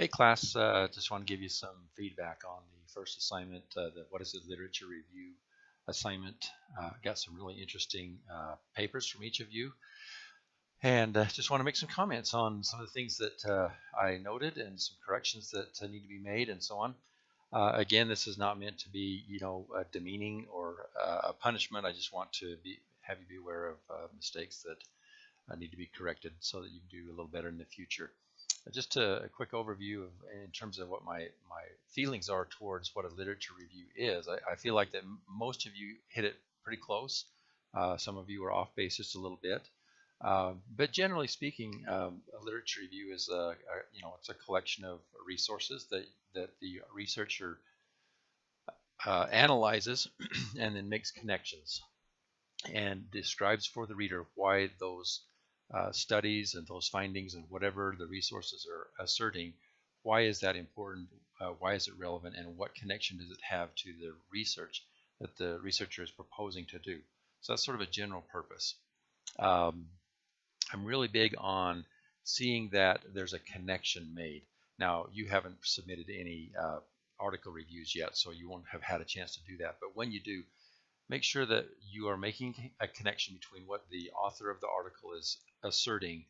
Hey class, just want to give you some feedback on the first assignment, the what is it, literature review assignment. Got some really interesting papers from each of you, and just want to make some comments on some of the things that I noted and some corrections that need to be made and so on. Again, this is not meant to be, demeaning or a punishment. I just want to have you be aware of mistakes that need to be corrected so that you can do a little better in the future. Just a quick overview in terms of what my feelings are towards what a literature review is. I feel like that most of you hit it pretty close. Some of you are off base just a little bit. But generally speaking, a literature review is it's a collection of resources that the researcher analyzes and then makes connections and describes for the reader why those studies and those findings and whatever the resources are asserting, why is that important, why is it relevant, and what connection does it have to the research that the researcher is proposing to do. So that's sort of a general purpose. I'm really big on seeing that there's a connection made. Now, you haven't submitted any article reviews yet, so you won't have had a chance to do that, but when you do, make sure that you are making a connection between what the author of the article is asserting,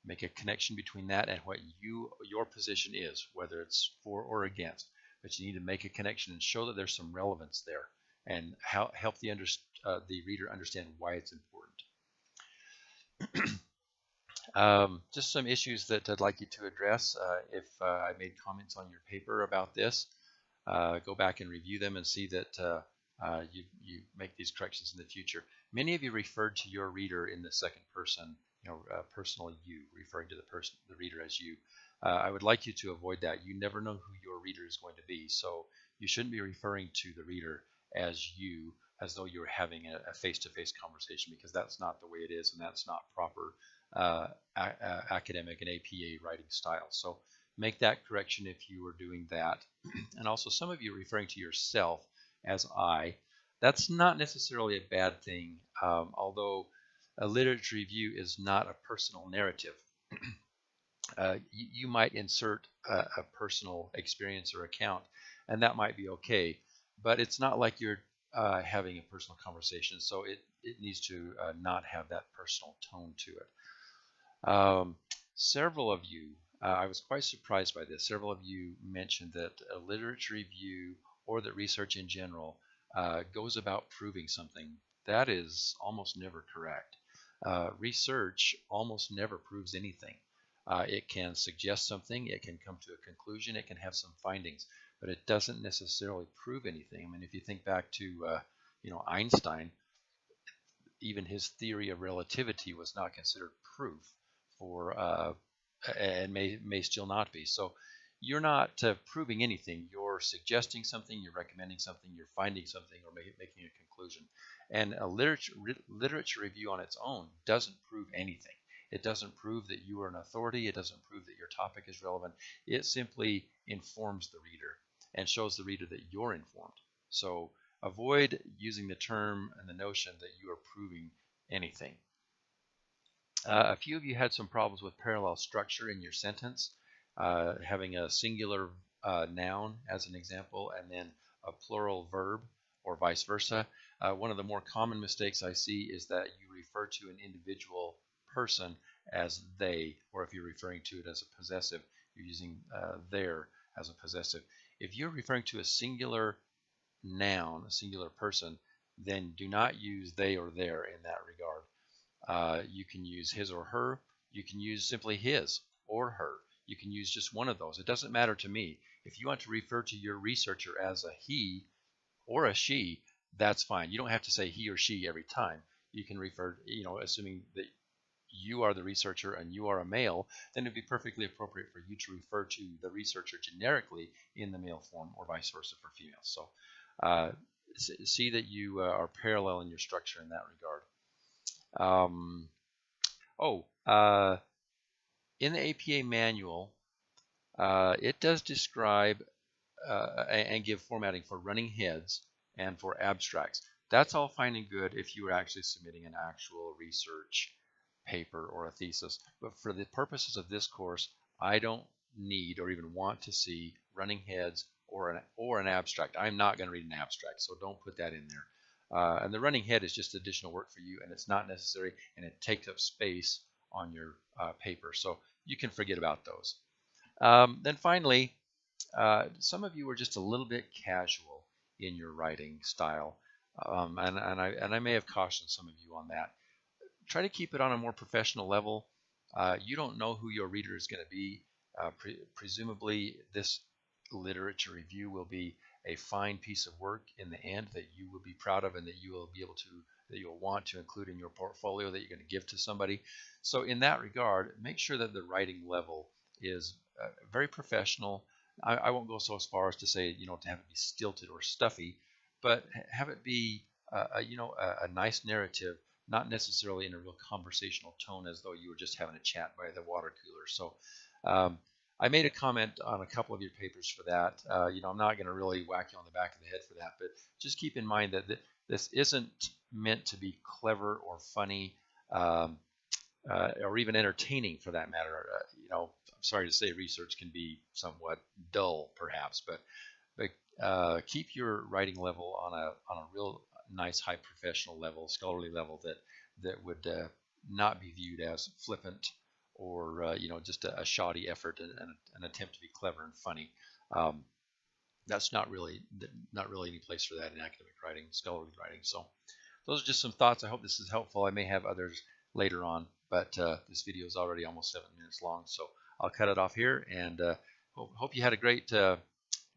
make a connection between that and what your position is, whether it's for or against. But you need to make a connection and show that there's some relevance there and help the reader understand why it's important. Just some issues that I'd like you to address. If I made comments on your paper about this, go back and review them and see that you make these corrections in the future. Many of you referred to your reader in the second person, personal you, referring to the reader as you. I would like you to avoid that. You never know who your reader is going to be, so you shouldn't be referring to the reader as you, as though you're having a face-to-face conversation, because that's not the way it is, and that's not proper academic and APA writing style. So make that correction if you are doing that. And also, some of you are referring to yourself as I. That's not necessarily a bad thing, although a literature review is not a personal narrative. You might insert a personal experience or account, and that might be okay, but it's not like you're having a personal conversation, so it needs to not have that personal tone to it. Several of you, I was quite surprised by this, several of you mentioned that a literature review or that research in general goes about proving something. That is almost never correct. Research almost never proves anything. It can suggest something, it can come to a conclusion, it can have some findings, but it doesn't necessarily prove anything. I mean, if you think back to Einstein, even his theory of relativity was not considered proof for, and may still not be. So you're not proving anything. You're suggesting something, you're recommending something, you're finding something, or making a conclusion. And a literature review on its own doesn't prove anything. It doesn't prove that you are an authority. It doesn't prove that your topic is relevant. It simply informs the reader and shows the reader that you're informed. So avoid using the term and the notion that you are proving anything. A few of you had some problems with parallel structure in your sentence. Having a singular noun as an example and then a plural verb or vice versa. One of the more common mistakes I see is that you refer to an individual person as they, or if you're referring to it as a possessive, you're using their as a possessive. If you're referring to a singular noun, a singular person, then do not use they or their in that regard. You can use his or her. You can use simply his or her. You can use just one of those. It doesn't matter to me. If you want to refer to your researcher as a he or a she, that's fine. You don't have to say he or she every time. You can refer, assuming that you are the researcher and you are a male, then it'd be perfectly appropriate for you to refer to the researcher generically in the male form or vice versa for females. So see that you are parallel in your structure in that regard. In the APA manual, it does describe and give formatting for running heads and for abstracts. That's all fine and good if you are actually submitting an actual research paper or a thesis. But for the purposes of this course, I don't need or even want to see running heads or an abstract. I'm not going to read an abstract, so don't put that in there. And the running head is just additional work for you, and it's not necessary, and it takes up space on your paper, so you can forget about those. Then finally, some of you are just a little bit casual in your writing style, and I may have cautioned some of you on that. Try to keep it on a more professional level. You don't know who your reader is going to be. Presumably, this literature review will be a fine piece of work in the end that you will be proud of and that you will be able to, that you'll want to include in your portfolio that you're going to give to somebody. So in that regard, make sure that the writing level is very professional. I won't go so as far as to say, to have it be stilted or stuffy, but have it be, a nice narrative, not necessarily in a real conversational tone as though you were just having a chat by the water cooler. So I made a comment on a couple of your papers for that. I'm not going to really whack you on the back of the head for that, but just keep in mind that this isn't meant to be clever or funny or even entertaining for that matter. I'm sorry to say research can be somewhat dull perhaps, but keep your writing level on a real nice high professional level, scholarly level that would not be viewed as flippant or just a shoddy effort and an attempt to be clever and funny. That's not really any place for that in academic writing, scholarly writing. So those are just some thoughts. I hope this is helpful. I may have others later on, but this video is already almost 7 minutes long, so I'll cut it off here, and hope you had a great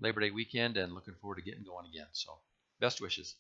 Labor Day weekend, and looking forward to getting going again. So best wishes.